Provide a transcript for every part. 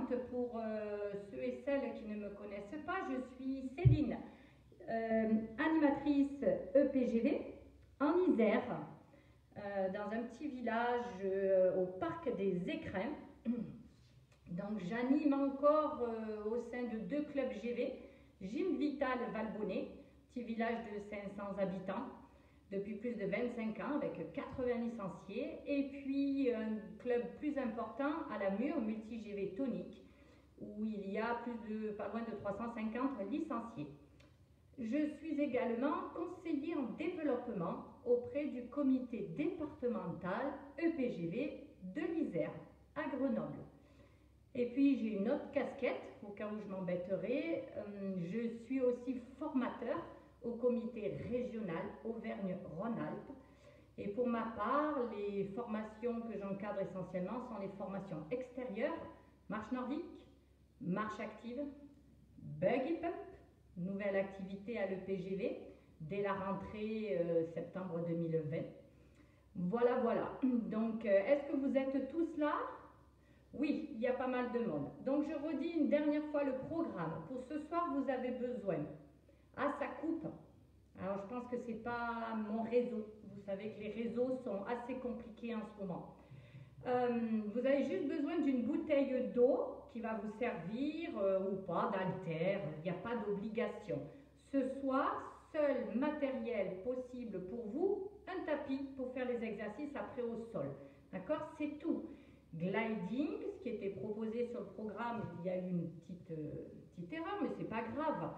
présente pour ceux et celles qui ne me connaissent pas. Je suis Céline, animatrice EPGV en Isère, dans un petit village au parc des Écrins. Donc j'anime encore au sein de 2 clubs GV, Gym Vital Valbonnet, petit village de 500 habitants, depuis plus de 25 ans avec 80 licenciés, et puis un club plus important à la Mure, Multi-GV Tonique, où il y a pas loin de 350 licenciés. Je suis également conseiller en développement auprès du comité départemental EPGV de l'Isère à Grenoble. Et puis j'ai une autre casquette, au cas où je m'embêterai, je suis aussi formateur au comité régional Auvergne-Rhône-Alpes. Et pour ma part, les formations que j'encadre essentiellement sont les formations extérieures, marche nordique, marche active, buggy pump, nouvelle activité à l'EPGV dès la rentrée septembre 2020. Voilà. Donc, est-ce que vous êtes tous là? Oui, il y a pas mal de monde. Donc, je redis une dernière fois le programme. Pour ce soir, vous avez besoin. Ah, ça coupe. Alors, je pense que ce n'est pas mon réseau. Vous savez que les réseaux sont assez compliqués en ce moment. Vous avez juste besoin d'une bouteille d'eau qui va vous servir ou pas, d'haltère. Il n'y a pas d'obligation. Ce soir, seul matériel possible pour vous, un tapis pour faire les exercices après au sol. D'accord? C'est tout. Gliding, ce qui était proposé sur le programme, il y a eu une petite erreur, mais c'est pas grave.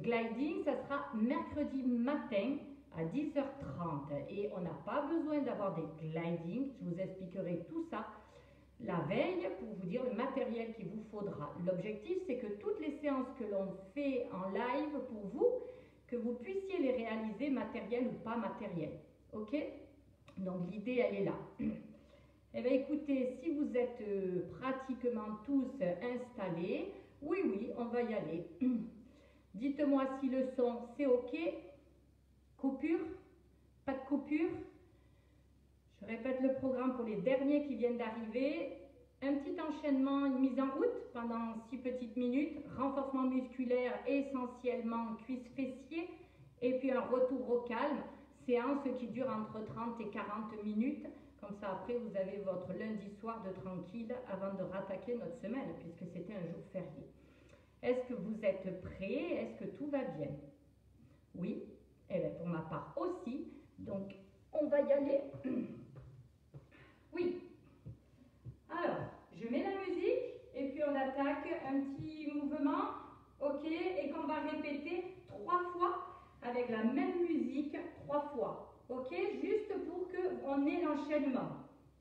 Gliding, ça sera mercredi matin à 10h30 et on n'a pas besoin d'avoir des gliding. Je vous expliquerai tout ça la veille pour vous dire le matériel qu'il vous faudra. L'objectif, c'est que toutes les séances que l'on fait en live pour vous, que vous puissiez les réaliser matériel ou pas matériel. Ok? Donc l'idée, elle est là. Eh bien écoutez, si vous êtes pratiquement tous installés, oui, on va y aller. Dites-moi si le son c'est ok. Coupure? Pas de coupure? Je répète le programme pour les derniers qui viennent d'arriver. Un petit enchaînement, une mise en route pendant 6 petites minutes. Renforcement musculaire essentiellement cuisses fessiers. Et puis un retour au calme. Séance qui dure entre 30 et 40 minutes. Comme ça, après, vous avez votre lundi soir de tranquille avant de rattaquer notre semaine, puisque c'était un jour férié. Est-ce que vous êtes prêts? Est-ce que tout va bien? Oui? Eh bien, pour ma part aussi. Donc, on va y aller. Oui. Alors, je mets la musique et puis on attaque un petit mouvement, ok, et qu'on va répéter 3 fois avec la même musique 3 fois. Ok, juste pour qu'on ait l'enchaînement.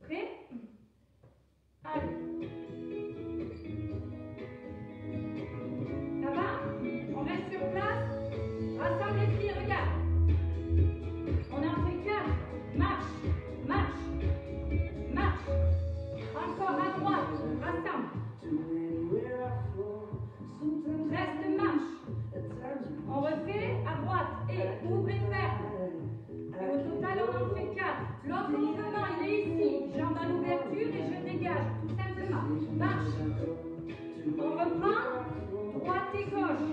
Prêt? Allez. Ça va? On reste sur place? Rassemble les pieds, regarde. On en fait 4. Marche, marche, marche. Encore à droite, rassemble. Reste marche. On refait à droite et ouvrez ferme. Et au total, on en fait 4. L'autre mouvement, il est ici. Jambe à l'ouverture et je dégage, tout simplement. Marche. On reprend. Droite et gauche.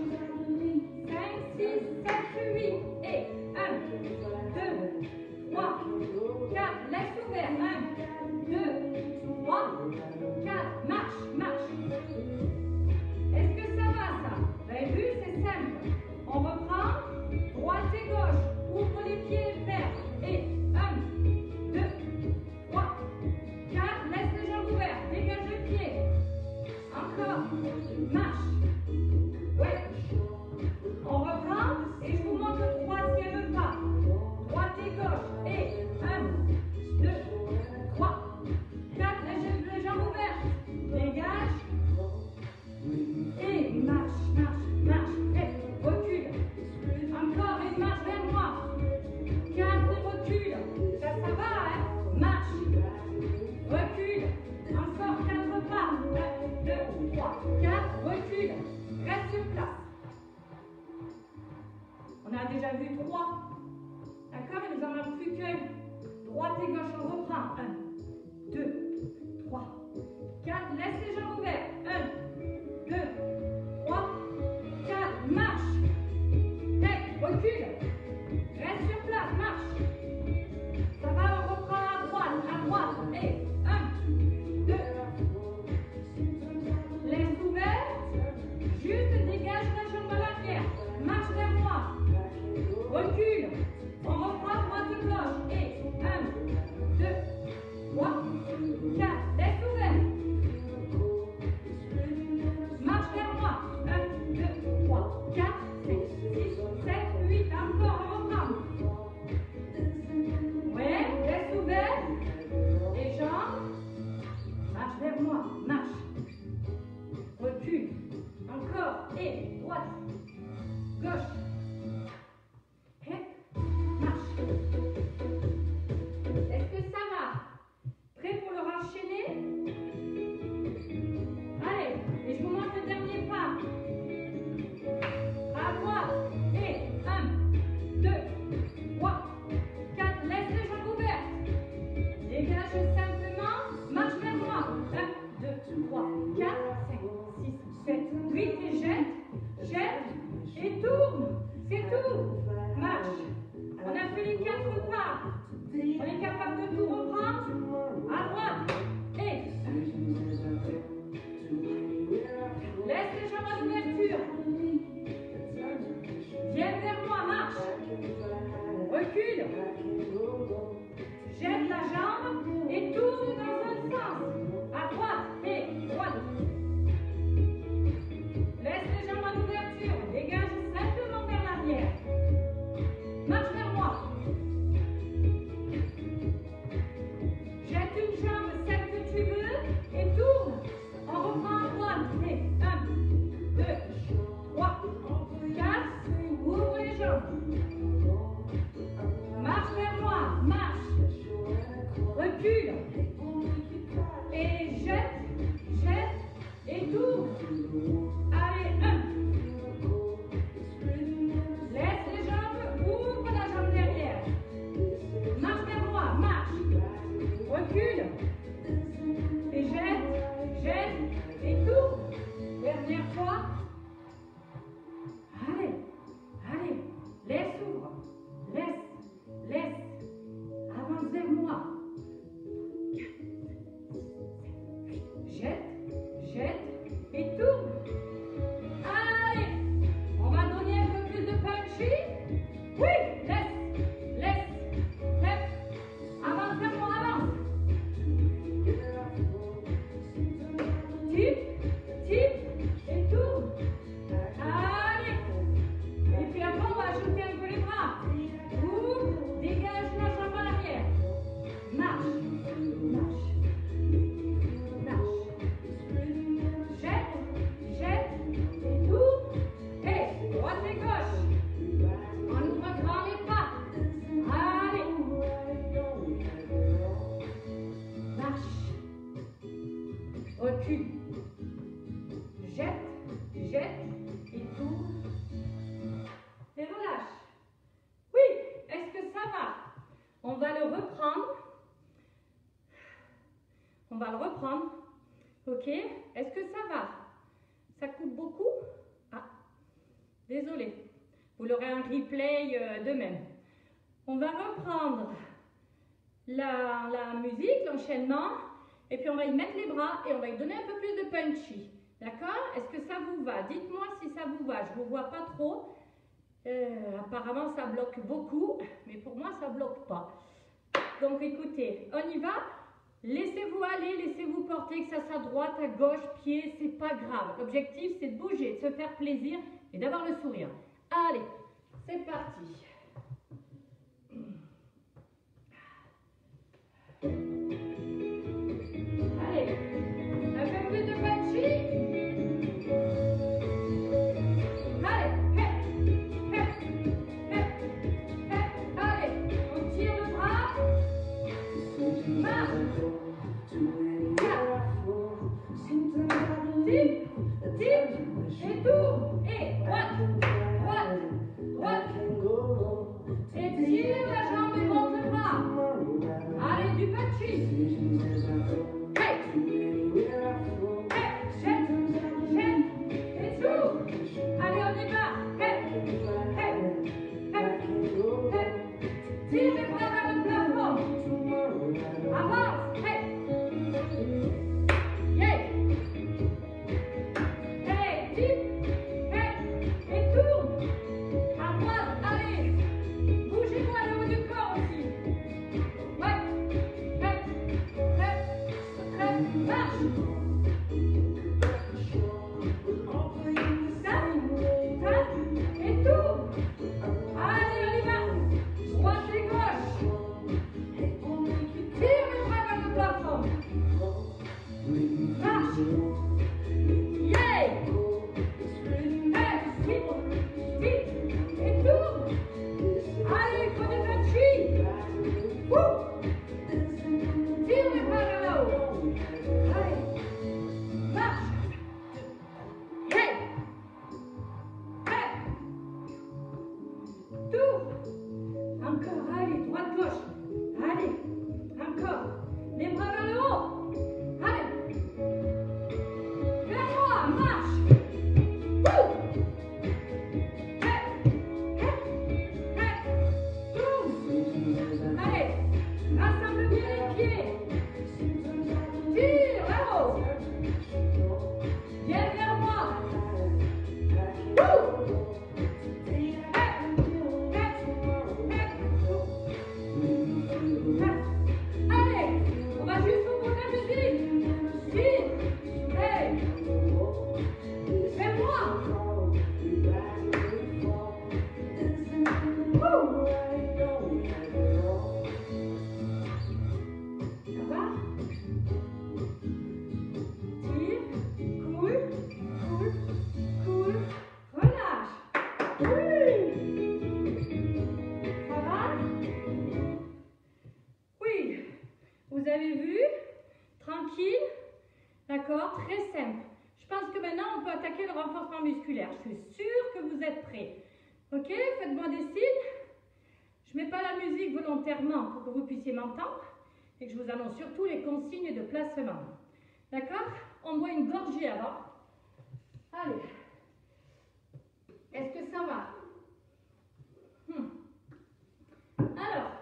5, 6, 7, 8. Et 1, 2, 3, 4. Laisse ouvert. 1, 2, 3, 4. Marche, marche. Est-ce que ça va, ça? Vous avez vu, c'est simple. On reprend. Droite et gauche. Ouvre les pieds vers et 1, 2, 3, 4, laisse les jambes ouvertes, dégage le pied. Encore, marche. Ouais. On reprend et je vous montre le 3e pas. Droite et gauche et 1, 2, 3, 4, laisse les jambes ouvertes, dégage. Et marche, marche, marche, et recule. Encore une marche vers moi. 4 et recule. Ça va, hein? Marche. Recule. Encore 4 pas. 1, 2, 3, 4. Recule. tire, tire et tourne. Allez. Et puis après, on va ajouter un peu les bras. Ouvre, dégage la jambe en arrière. Marche, marche, marche. Jette, jette et tourne. Et droite et gauche. On ouvre grand les pas. Allez. Marche. Recule. Jette, jette et tourne. Et relâche. Oui, est-ce que ça va? On va le reprendre. On va le reprendre. Ok? Est-ce que ça va? Ça coupe beaucoup? Ah, désolé. Vous l'aurez en replay de même. On va reprendre la musique, l'enchaînement. Et puis on va y mettre les bras et on va y donner un peu plus de punchy. D'accord? Est-ce que ça vous va? Dites-moi si ça vous va. Je ne vous vois pas trop. Apparemment ça bloque beaucoup, mais pour moi ça bloque pas. Donc écoutez, on y va. Laissez-vous aller, laissez-vous porter, que ça soit à droite, à gauche, pied, c'est pas grave. L'objectif c'est de bouger, de se faire plaisir et d'avoir le sourire. Allez, c'est parti. Allez, un peu plus de punchy. Allez, allez, on tire le bras. Marche. Tire, tire, et tourne. Et droite, droite, droite. Et tire la jambe et monte le bras. Allez, du punchy. Hey. Hey, jette, jette, et tourne. Allez, on y va. Hey, hey, hey, hey. Tire les bras vers le plafond. Avance. Hey. Yeah. Hey, tire. Hey, et tourne. À droite, allez. Bougez-moi le haut du corps aussi. Ouais. Hey, hey, hey, marche. Tape, et tourne. Allez, on y va. Droite et gauche. Tire les bras vers le plafond. Marche. Yeah. Hey, tire, tire, et tourne. Allez, il faut du punchy. Wouh. Tire les bras vers là-haut. Allez. Marche. Hey. Hey. Tourne. Encore, allez, droite, gauche. Allez, encore. Les bras vers le haut. Allez. Vers moi, marche. Wouh. Hey. Hey. Hey. Tourne. Allez, rassemble bien les pieds. Tire là-haut. Viens vers moi. Wouh. Hey. Hey. Hey. Allez, on va jusqu'au bout de la musique. Tire. Hey. Vers moi. Wouh. Ça va? Tire, cool, cool, cool, relâche. Oui. Ça va? Oui. Vous avez vu? Tranquille. D'accord? Très simple. Je pense que maintenant on peut attaquer le renforcement musculaire. Je suis sûre que vous êtes prêts. Ok? Faites-moi des signes. Je ne mets pas la musique volontairement pour que vous puissiez m'entendre et que je vous annonce surtout les consignes de placement. D'accord? On boit une gorgée avant. Allez. Est-ce que ça va? Alors,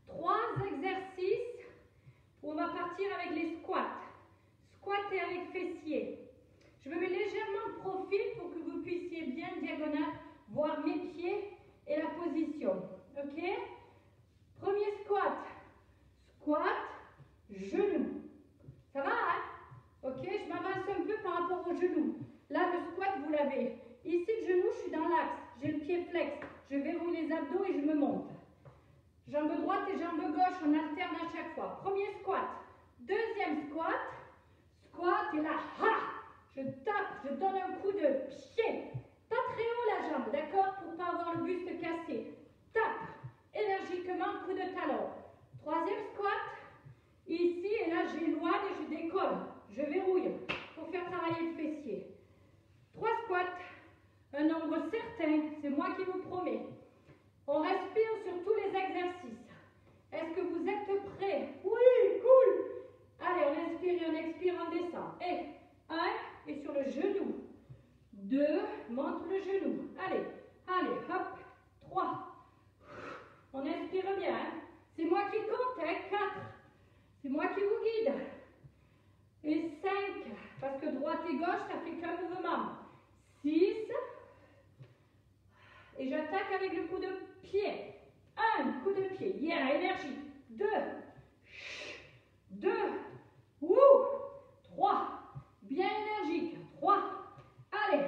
3 exercices où on va partir avec les squats. Squatter avec fessiers. Je me mets légèrement de profil pour que vous puissiez bien diagonale voir mes pieds et la position. Ok? Premier squat. Squat, genou. Ça va, hein? Ok? Je vous l'avez. Ici, le genou, je suis dans l'axe. J'ai le pied flex. Je verrouille les abdos et je me monte. Jambe droite et jambe gauche, on alterne à chaque fois. Premier squat. Deuxième squat. Squat et là, je tape, je donne un coup de pied. Pas très haut la jambe, d'accord? Pour ne pas avoir le buste cassé. Tape énergiquement, coup de talon. Troisième squat. Ici, et là, j'éloigne et je décolle. Je verrouille pour faire travailler le fessier. 3 squats. Un nombre certain, c'est moi qui vous promets. On respire sur tous les exercices. Est-ce que vous êtes prêts? Oui, cool. Allez, on inspire et on expire, on descend. Et 1, et sur le genou. 2, monte le genou. Allez, allez, hop. 3. On inspire bien. Hein? C'est moi qui compte. Hein? 4. C'est moi qui vous guide. Et 5, parce que droite et gauche, ça fait qu'un mouvement. 6. Et j'attaque avec le coup de pied. 1, coup de pied. Yeah, énergie. 2. 2. Wouh. 3. Bien énergique. 3. Allez.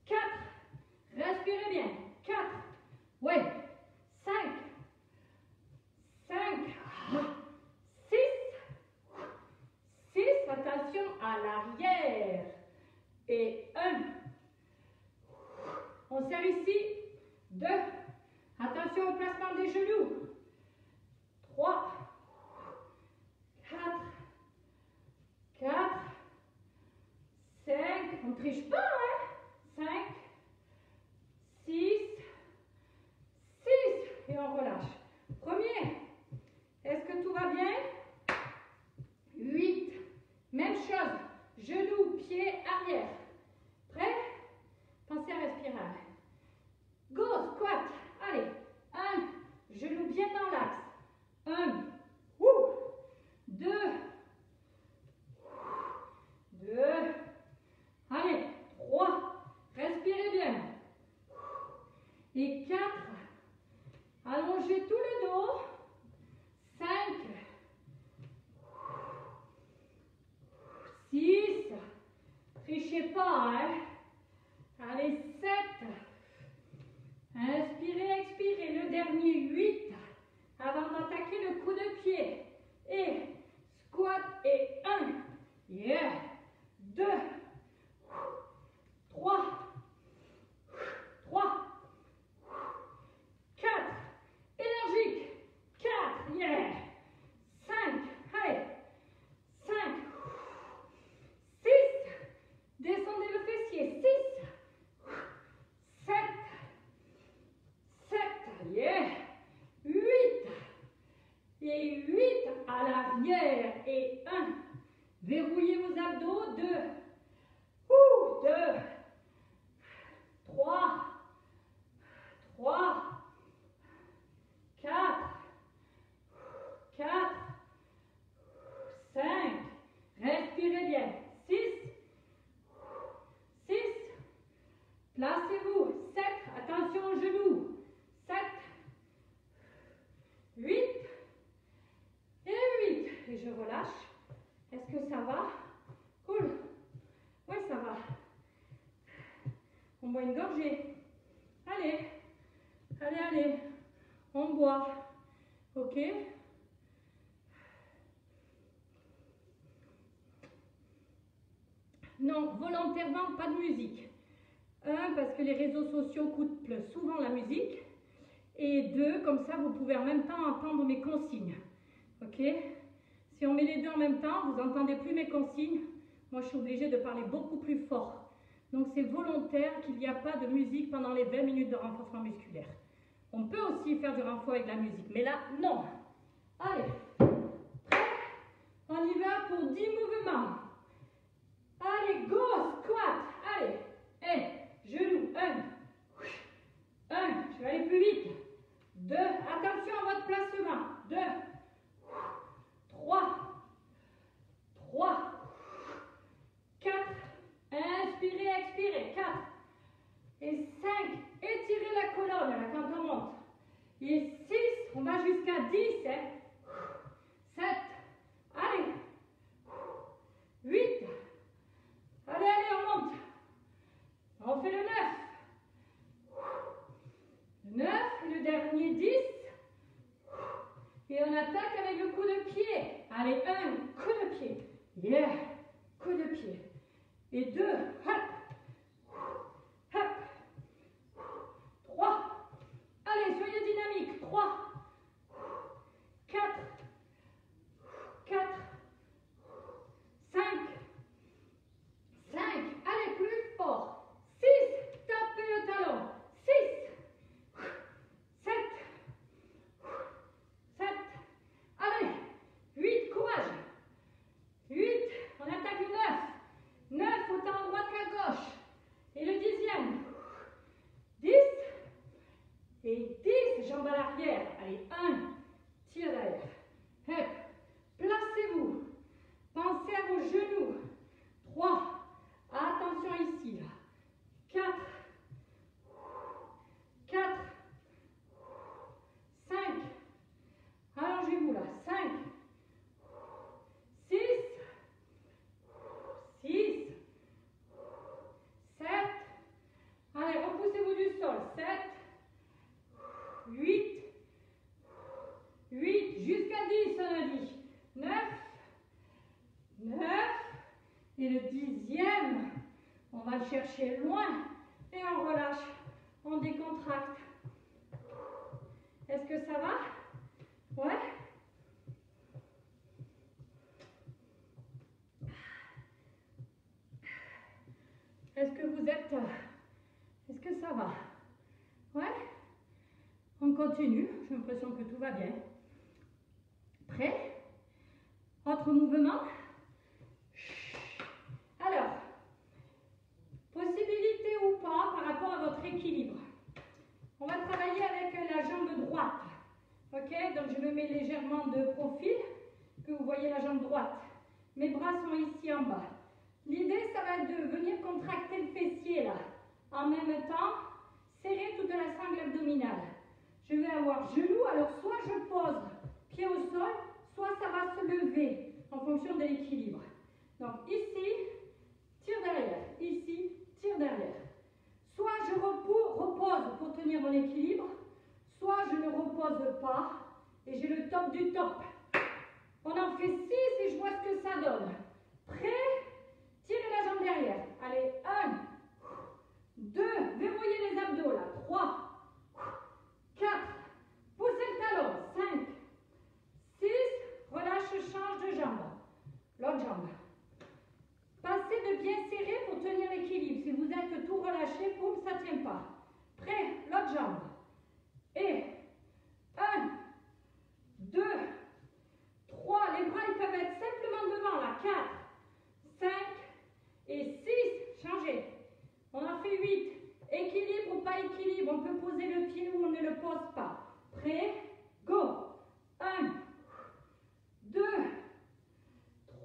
4. Respirez bien. 4. Ouais. 5. 5. 6. 6. Attention à l'arrière. Et 1. On serre ici. 2. Attention au placement des genoux. 3. 4. 4. 5. On ne triche pas, hein? 5. 6. 6. Et on relâche. Premier. Est-ce que tout va bien? 8. Même chose. Genoux, pieds, arrière. Prêt? Pensez à respirer. Go, squat. Allez. 1. Genou bien dans l'axe. 1. 2. 2. Allez. 3. Respirez bien. Et 4. Allongez tout le dos. 5. 6. Trichez pas, hein. Allez, 7. Inspirez, expirez. Le dernier, 8. Avant d'attaquer le coup de pied. Et squat et 1. Yeah. 2. 3. 3. 4. Énergique. 4. Yeah. 5. Allez. 5. 6. Descendez le fessier. 6. 7. 7. Yeah. 8. Et 8 à l'arrière. Et 1. Verrouillez vos abdos. 2. 2. 3. 3. 4. 4. 5. Respirez bien. 6. 6. Placez-vous. 7. Attention aux genoux. 7. 8. Et 8. Et je relâche. Est-ce que ça va? Cool. Oui, ça va. On boit une gorgée. Allez. Allez, allez. On boit. Ok? Non, volontairement, pas de musique. 1, parce que les réseaux sociaux coupent souvent la musique. Et 2, comme ça, vous pouvez en même temps entendre mes consignes. Ok? Si on met les deux en même temps, vous n'entendez plus mes consignes. Moi, je suis obligée de parler beaucoup plus fort. Donc, c'est volontaire qu'il n'y a pas de musique pendant les 20 minutes de renforcement musculaire. On peut aussi faire du renfort avec la musique, mais là, non. Allez, prêt? On y va pour 10 mouvements. Allez, go, squat. Allez, 1, genou, 1. 1, je vais aller plus vite. 2, attention à votre placement. 2, 3, 3, 4, inspirez, expirez, 4, et 5, étirez la colonne là, quand on monte, et 6, on va jusqu'à 10, hein. 7, allez, 8, allez, allez, on monte, coup de pied. Et 2, hop, hop, 3, allez, soyez dynamique, 3, 4, 4, 5, 5, allez, plus fort, 6, tapez le talon, 6, 7, 7, allez, 8, courage, 8, on attaque le 9, 9, autant à droite qu'à gauche, et le 10e, 10, et 10, jambes à l'arrière, allez, 1, tire derrière, hop, placez-vous, pensez à vos genoux, 3, attention ici, là, 4, 4, 5, allongez-vous là, 5, 6, 6, 7, allez, repoussez-vous du sol, 7, 8, 8, jusqu'à 10, on a dit, 9, 9, et le 10e, on va le chercher loin, et on relâche, on décontracte. Est-ce que ça va? Ouais? Est-ce que vous êtes... Est-ce que ça va? Ouais? On continue, j'ai l'impression que tout va bien. Prêt? Autre mouvement? Alors, possibilité ou pas par rapport à votre équilibre. On va travailler avec la jambe droite. Ok? Donc je me mets légèrement de profil, que vous voyez la jambe droite. Mes bras sont ici en bas. L'idée, ça va être de venir contracter le fessier là. En même temps, serrer toute la sangle abdominale. Je vais avoir genou, alors soit je pose pied au sol, soit ça va se lever en fonction de l'équilibre. Donc ici, tire derrière, ici, tire derrière. Soit je repose pour tenir mon équilibre, soit je ne repose pas et j'ai le top du top. On en fait 6 et je vois ce que ça donne. Prêt? Tirez la jambe derrière. Allez, 1, 2, verrouillez les abdos là. 3, 4, poussez le talon. 5, 6, relâche, change de jambe. L'autre jambe. Passez de bien serré pour tenir l'équilibre. Si vous êtes tout relâché, boum, ça ne tient pas. Prêt? L'autre jambe. Et 1, 2, 3, les bras ils peuvent être simplement devant là. 4, 5 et 6, changez. On en fait 8. Équilibre ou pas équilibre, on peut poser le pied ou on ne le pose pas. Prêt? Go. 1, 2,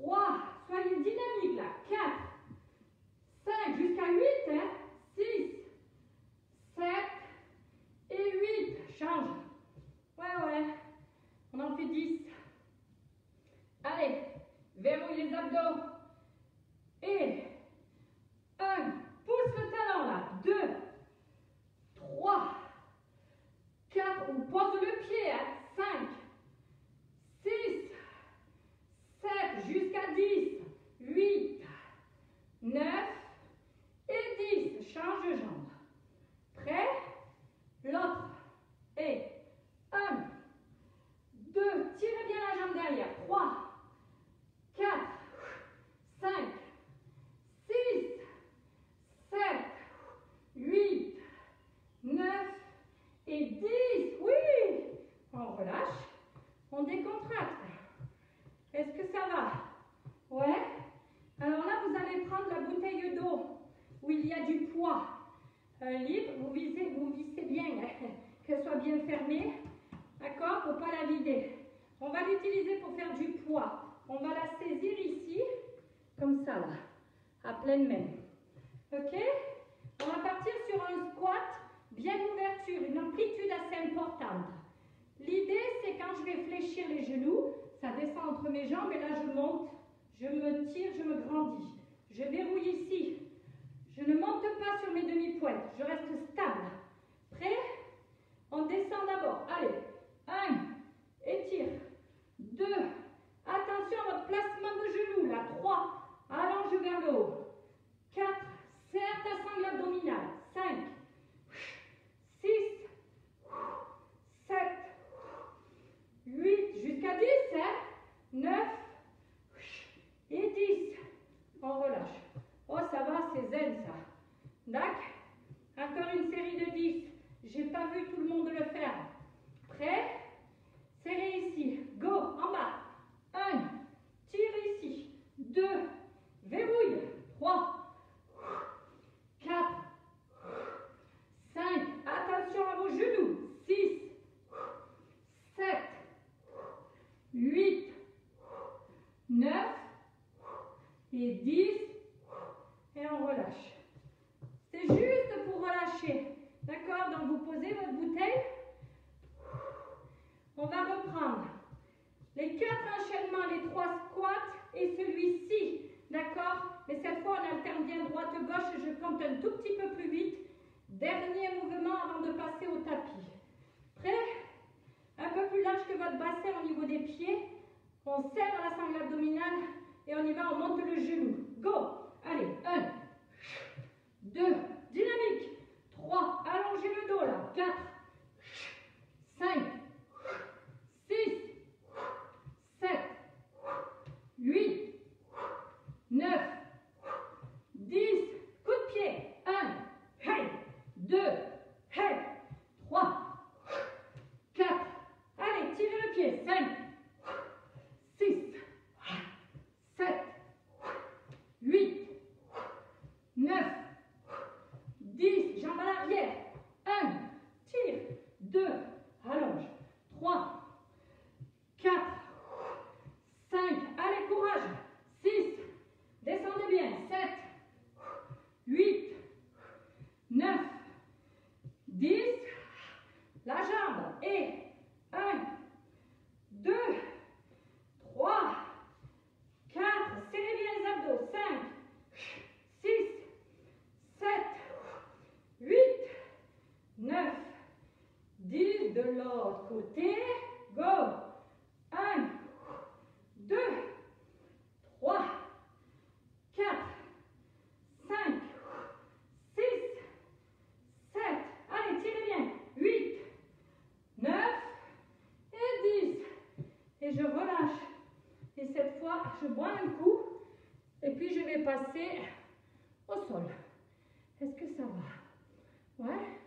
3, soyez dynamique là. 4, 5, jusqu'à 8, hein. 6, 7 et 8. Change. Ouais. On en fait 10. Allez, verrouille les abdos. Et 1, pousse le talon là. 2, 3, 4, ou pose le pied. 5, 6, 7, jusqu'à 10, 8, 9 et 10. Change de jambe. Prêt? L'autre. Et 1, 2, tirez bien la jambe derrière. 3, 4, 5, 6, 7, 8, 9 et 10. Oui! On relâche, on décontracte. Est-ce que ça va? Ouais? Alors là, vous allez prendre la bouteille d'eau où il y a du poids libre. Vous vissez bien, qu'elle soit bien fermée. D'accord? Pour ne pas la vider. On va l'utiliser pour faire du poids. On va la saisir ici, comme ça là, à pleine main. Ok? On va partir sur un squat, bien d'ouverture, une amplitude assez importante. L'idée, c'est quand je vais fléchir les genoux, ça descend entre mes jambes et là je monte, je me tire, je me grandis. Je verrouille ici. Je ne monte pas sur mes demi-pointes, je reste stable. Prêt? On descend d'abord. Allez, 1, étire. 2, attention à votre placement de genoux. Là, 3, allongez On va reprendre les 4 enchaînements, les 3 squats et celui-ci. D'accord? Mais cette fois, on alterne bien droite-gauche. Je compte un tout petit peu plus vite. Dernier mouvement avant de passer au tapis. Prêt? Un peu plus large que votre bassin au niveau des pieds. On serre la sangle abdominale et on y va, on monte le genou. Go! Allez, 1, 2, dynamique. 3, allongez le dos là. 4, 5, 6, 7, 8, 9, 10. Coup de pied. 1, hey, 2, hey, 3, 4. Allez, tirez le pied. 5, 6, 7, 8, 9, 10. Jambes à l'arrière. 1, tire. 2, allonge. 3, 4, 5. Allez, courage. 6, descendez bien. 7, 8, 9, 10. La jambe. Et 1, 2, 3, 4. Serrez bien les abdos. 5, 6, 7, 8, 9, 10. De l'autre côté. Go. 1, 2, 3, 4, 5, 6, 7. Allez, tirez bien. 8, 9 et 10. Et je relâche. Et cette fois, je bois un coup. Et puis, je vais passer au sol. Est-ce que ça va? Ouais?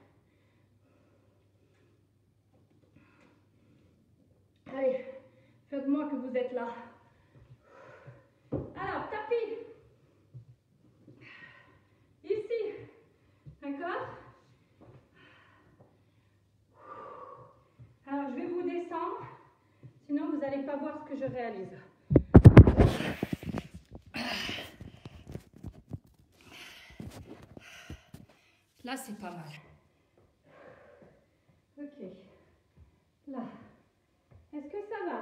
Allez, faites-moi que vous êtes là. Alors, tapis. Ici. D'accord? Alors, je vais vous descendre. Sinon, vous n'allez pas voir ce que je réalise. Là, c'est pas mal. Ok. Là. Est-ce que ça va?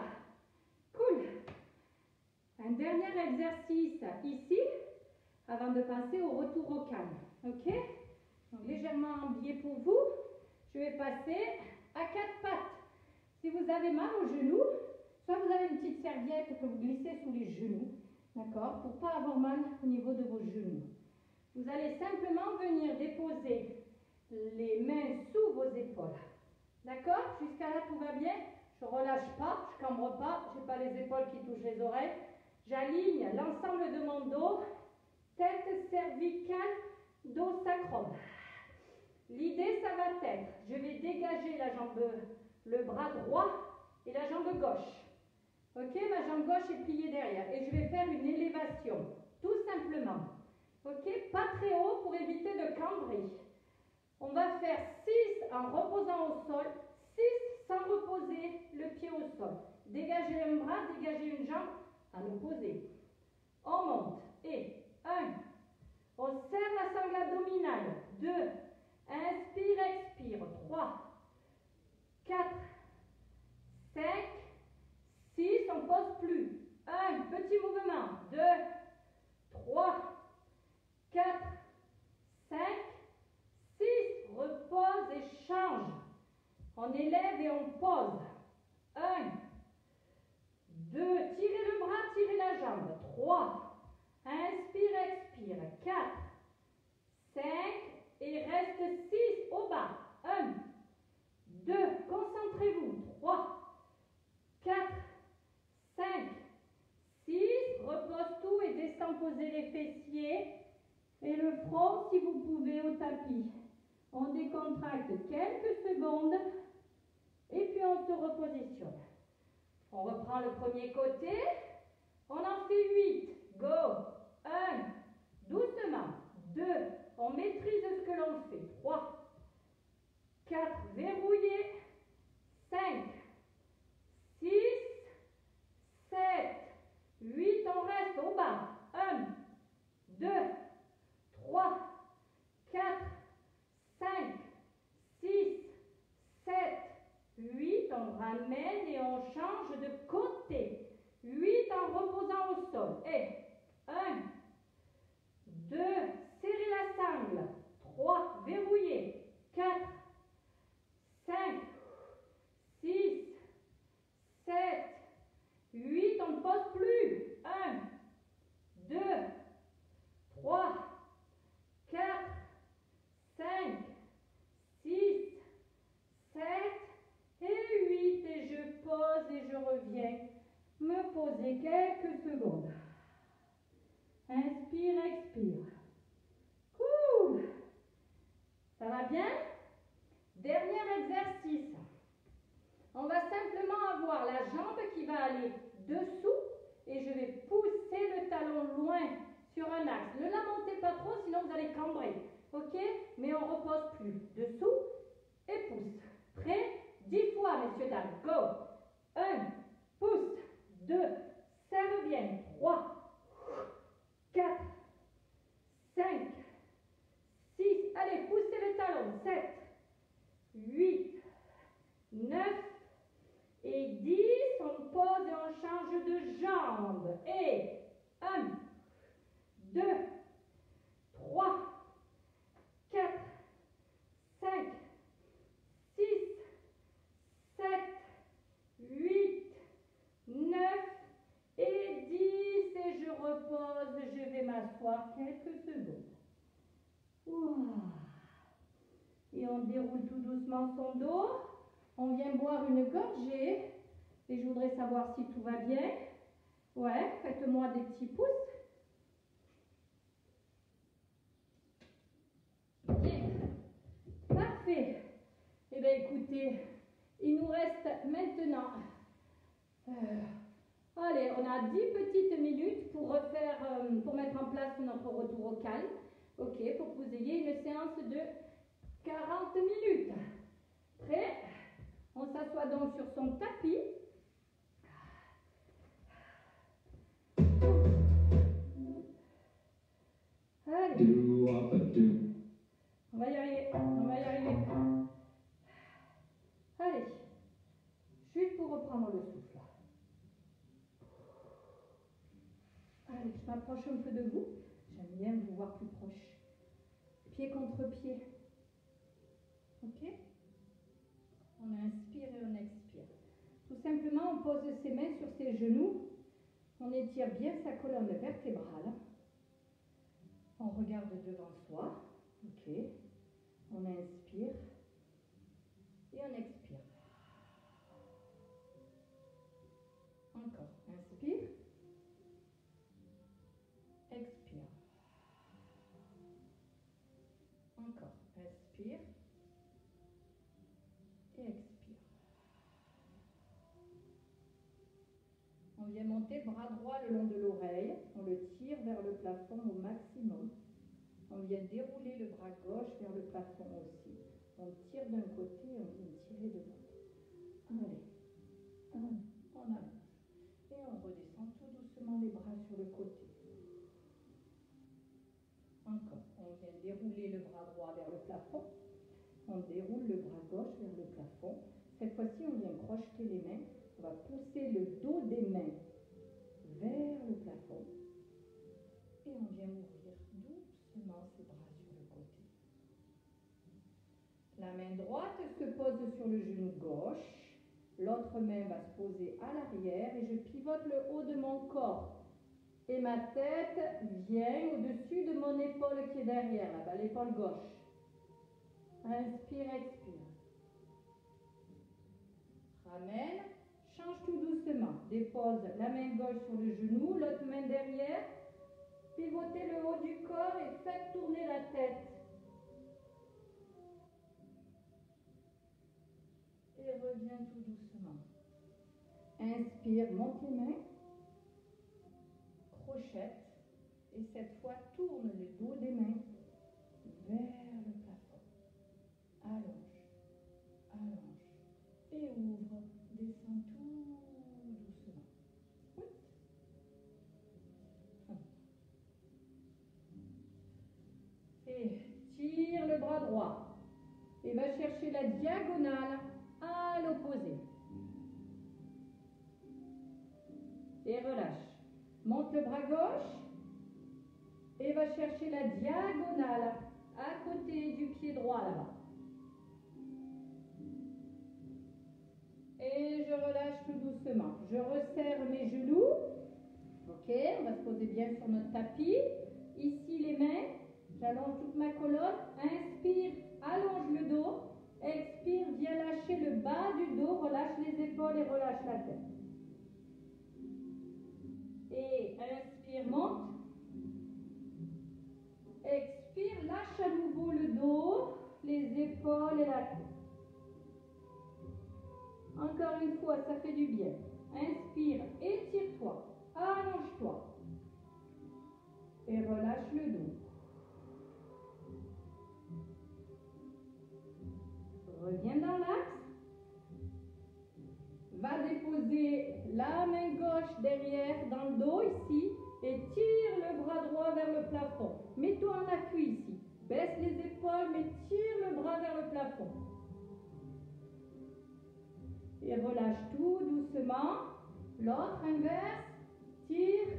Cool. Un dernier exercice ici, avant de passer au retour au calme. Ok? Donc, légèrement en biais pour vous. Je vais passer à 4 pattes. Si vous avez mal aux genoux, soit vous avez une petite serviette que vous glissez sous les genoux, d'accord, pour ne pas avoir mal au niveau de vos genoux. Vous allez simplement venir déposer les mains sous vos épaules. D'accord? Jusqu'à là, tout va bien? Je ne relâche pas, je ne cambre pas, je n'ai pas les épaules qui touchent les oreilles. J'aligne l'ensemble de mon dos, tête cervicale, dos sacrum. L'idée, ça va être, je vais dégager la jambe, le bras droit et la jambe gauche. Ok, ma jambe gauche est pliée derrière et je vais faire une élévation, tout simplement. Ok, pas très haut pour éviter de cambrer. On va faire 6 en reposant au sol, 6 sans reposer le pied au sol. Dégagez un bras, dégagez une jambe à l'opposé. On monte et 1, on serre la sangle abdominale, 2, inspire, expire, 3, 4, 5, 6, on ne pose plus. 1, petit mouvement, 2, 3, 4, 5, 6, repose et change. On élève et on pose. 1, 2, tirez le bras, tirez la jambe. 3, inspire, expire. 4, 5 et reste 6 au bas. 1, 2, concentrez-vous. 3, 4, 5, 6, repose tout et descend poser les fessiers et le front si vous pouvez au tapis. On décontracte quelques secondes et puis on se repositionne. On reprend le premier côté. On en fait 8. Go. 1. Doucement. 2. On maîtrise ce que l'on fait. 3. 4. Verrouillé. 5. 6. 7. 8. On reste au bas. 1. 2. 3. 4. 5. 6. 7. 8. on ramène et on change de côté. 8 en reposant au sol. Et 1, 2, serrez la sangle. 3, verrouillez. 4, 5, 6, 7, 8, on ne pose plus. 1, 2, 3, 4, 5, 6, 7 et 8. Et je pose et je reviens me poser quelques secondes. Inspire, expire. Cool. Ça va bien? Dernier exercice. On va simplement avoir la jambe qui va aller dessous et je vais pousser le talon loin sur un axe. Ne la montez pas trop, sinon vous allez cambrer. Ok? Mais on ne repose plus. Dessous et pousse. Prêt? 10 fois, messieurs, dames. Go! 1, pousse. 2, serre bien. 3, 4, 5, 6. Allez, poussez le talon. 7, 8, 9 et 10. On pose et on change de jambe. Et 1, 2, 3, 4, 5, 6, 7, 8, 9 et 10. Et je repose. Je vais m'asseoir quelques secondes. Ouah. Et on déroule tout doucement son dos. On vient boire une gorgée. Et je voudrais savoir si tout va bien. Ouais, faites-moi des petits pouces. Bien. Parfait. Eh bien, écoutez, il nous reste maintenant... allez, on a 10 petites minutes pour refaire, pour mettre en place notre retour au calme. Ok, pour que vous ayez une séance de 40 minutes. Prêt? On s'assoit donc sur son tapis. Allez. On va y arriver. On va y arriver. Allez. Juste pour reprendre le souffle. Allez, je m'approche un peu de vous. J'aime bien vous voir plus proche. Pied contre pied. Ok? On inspire et on expire. Tout simplement, on pose ses mains sur ses genoux. On étire bien sa colonne vertébrale. On regarde devant soi. Ok. On inspire et on expire. Encore. Inspire. Expire. Encore. Inspire. Et expire. On vient monter le bras droit le long de l'oreille. On le tire vers le plafond au maximum. On vient dérouler le bras gauche vers le plafond aussi. On tire d'un côté et on vient tirer de l'autre. Allez. On avance. Et on redescend tout doucement les bras sur le côté. Encore. On vient dérouler le bras droit vers le plafond. On déroule le bras gauche vers le plafond. Cette fois-ci, on vient crocheter les mains. On va pousser le dos des mains vers le plafond. Et on vient ouvrir doucement ses bras sur le côté. La main droite se pose sur le genou gauche. L'autre main va se poser à l'arrière et je pivote le haut de mon corps. Et ma tête vient au-dessus de mon épaule qui est derrière, là-bas, l'épaule gauche. Inspire, expire. Ramène, change tout doucement. Dépose la main gauche sur le genou, l'autre main derrière. Pivotez le haut du corps et faites tourner la tête. Et reviens tout doucement. Inspire, monte les mains. Crochette. Et cette fois, tourne le dos des mains vers le plafond. Allonge, allonge. Et ouvre, descends tout doucement. Oui. Et tire le bras droit. Et va chercher la diagonale à l'opposé. et relâche. Monte le bras gauche et va chercher la diagonale à côté du pied droit là-bas. Et je relâche tout doucement. Je resserre mes genoux. Ok, on va se poser bien sur notre tapis. Ici les mains. J'allonge toute ma colonne. Inspire, allonge le dos. Expire, viens lâcher le bas du dos. Relâche les épaules et relâche la tête. Et inspire, monte. Expire, lâche à nouveau le dos, les épaules et la tête. Encore une fois, ça fait du bien. Inspire, étire-toi, allonge-toi. Et relâche le dos. Reviens dans l'axe. Va déposer la main gauche derrière, dans le dos ici. Et tire le bras droit vers le plafond. Mets-toi en appui ici. Baisse les épaules, mais tire le bras vers le plafond. Et relâche tout doucement. L'autre inverse. Tire.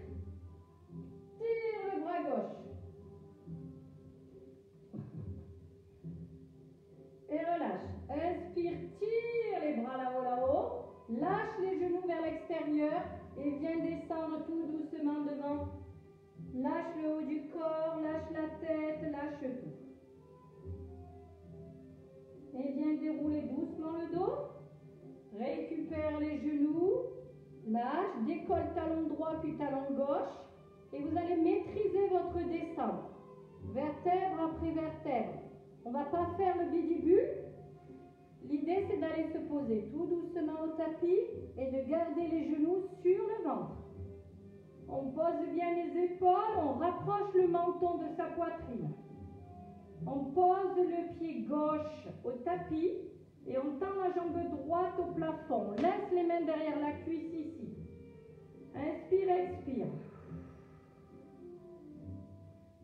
Tire le bras gauche. Et relâche. Inspire, tire les bras là-haut, là-haut. Lâche les genoux vers l'extérieur et viens descendre tout doucement devant. Lâche le haut du corps, lâche la tête, lâche tout. Et viens dérouler doucement le dos. Récupère les genoux. Lâche, décolle talon droit puis talon gauche. Et vous allez maîtriser votre descente. Vertèbre après vertèbre. On ne va pas faire le bidibule. L'idée, c'est d'aller se poser tout doucement au tapis et de garder les genoux sur le ventre. On pose bien les épaules, on rapproche le menton de sa poitrine. On pose le pied gauche au tapis et on tend la jambe droite au plafond. On laisse les mains derrière la cuisse ici. Inspire, expire.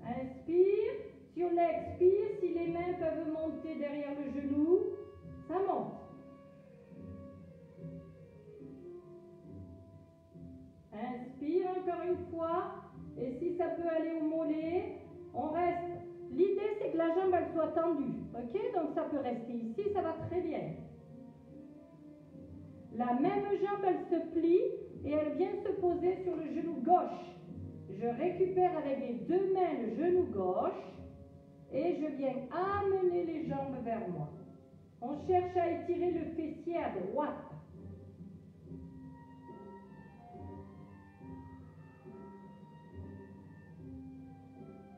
Inspire. Sur l'expire, si les mains peuvent monter derrière le genou, ça monte. Inspire encore une fois. Et si ça peut aller au mollet, on reste. L'idée, c'est que la jambe, elle soit tendue. Ok? Donc, ça peut rester ici, ça va très bien. La même jambe, elle se plie et elle vient se poser sur le genou gauche. Je récupère avec les deux mains le genou gauche et je viens amener les jambes vers moi. On cherche à étirer le fessier à droite.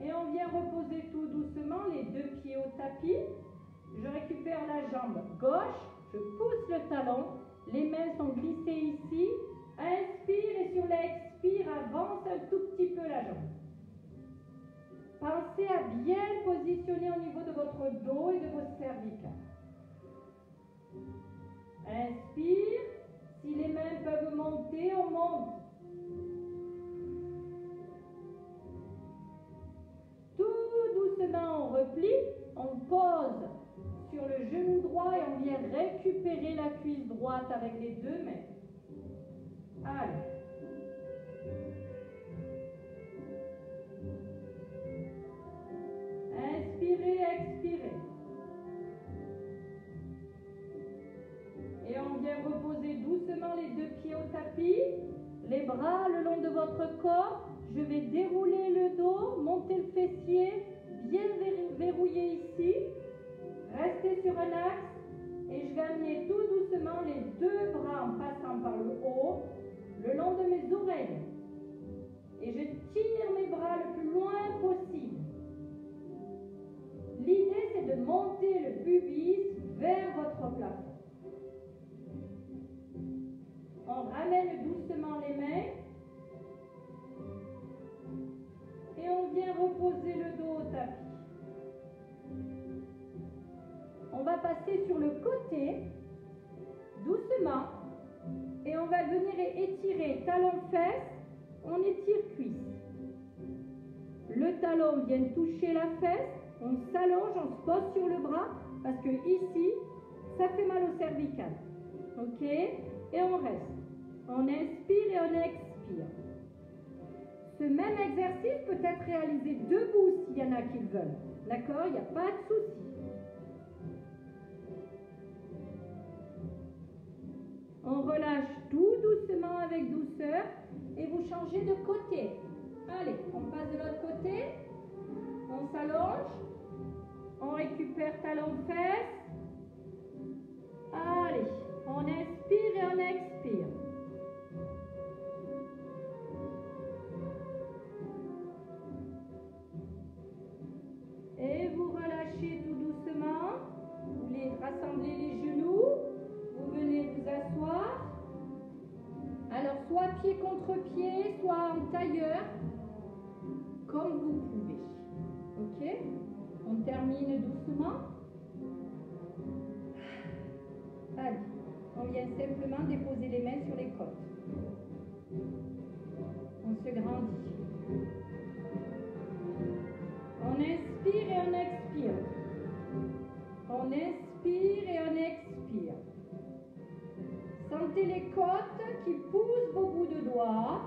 Et on vient reposer tout doucement les deux pieds au tapis. Je récupère la jambe gauche, je pousse le talon, les mains sont glissées ici. Inspire et sur l'expire, avance un tout petit peu la jambe. Pensez à bien positionner au niveau de votre dos et de votre cervical. Inspire. Si les mains peuvent monter, on monte. Tout doucement, on replie. On pose sur le genou droit et on vient récupérer la cuisse droite avec les deux mains. Allez. Inspirez, expirez. Et on vient reposer doucement les deux pieds au tapis, les bras le long de votre corps. Je vais dérouler le dos, monter le fessier, bien verrouiller ici. Restez sur un axe et je vais amener tout doucement les deux bras en passant par le haut, le long de mes oreilles. Et je tire mes bras le plus loin possible. L'idée, c'est de monter le pubis vers votre plafond. On ramène doucement les mains. Et on vient reposer le dos au tapis. On va passer sur le côté, doucement. Et on va venir étirer talon-fesse. On étire cuisse. Le talon vient toucher la fesse. On s'allonge, on se pose sur le bras parce que ici, ça fait mal au cervical. Ok? Et on reste. On inspire et on expire. expire. Ce même exercice peut être réalisé debout s'il y en a qui le veulent. D'accord? Il n'y a pas de souci. On relâche tout doucement avec douceur et vous changez de côté. Allez, on passe de l'autre côté. On s'allonge. On récupère talon-fesse. Allez, on inspire et on expire. Et vous relâchez tout doucement. Vous voulez rassembler les genoux. Vous venez vous asseoir. Alors, soit pied contre pied, soit en tailleur, comme vous pouvez. Ok? On termine doucement. Allez, on vient simplement déposer les mains sur les côtes. On se grandit. On inspire et on expire. On inspire et on expire. Sentez les côtes qui poussent vos bouts de doigts.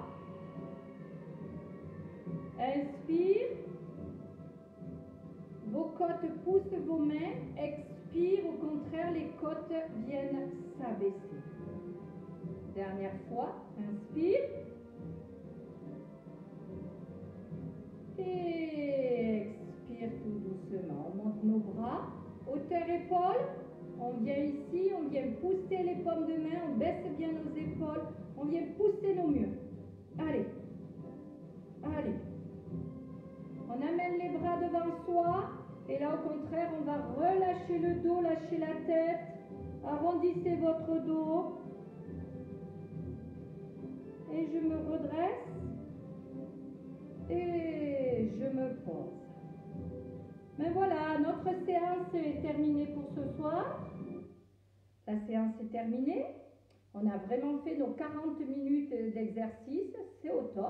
Inspire. Vos côtes poussent vos mains. Expire, au contraire, les côtes viennent s'abaisser. Dernière fois. Inspire. Et expire tout doucement. On monte nos bras. Hauteur épaules. On vient ici, on vient pousser les paumes de main, on baisse bien nos épaules, on vient pousser nos murs. Allez, allez. On amène les bras devant soi et là au contraire, on va relâcher le dos, lâcher la tête, arrondissez votre dos. Et je me redresse et je me pose. Mais voilà, notre séance est terminée pour ce soir. La séance est terminée. On a vraiment fait nos 40 minutes d'exercice. C'est au top.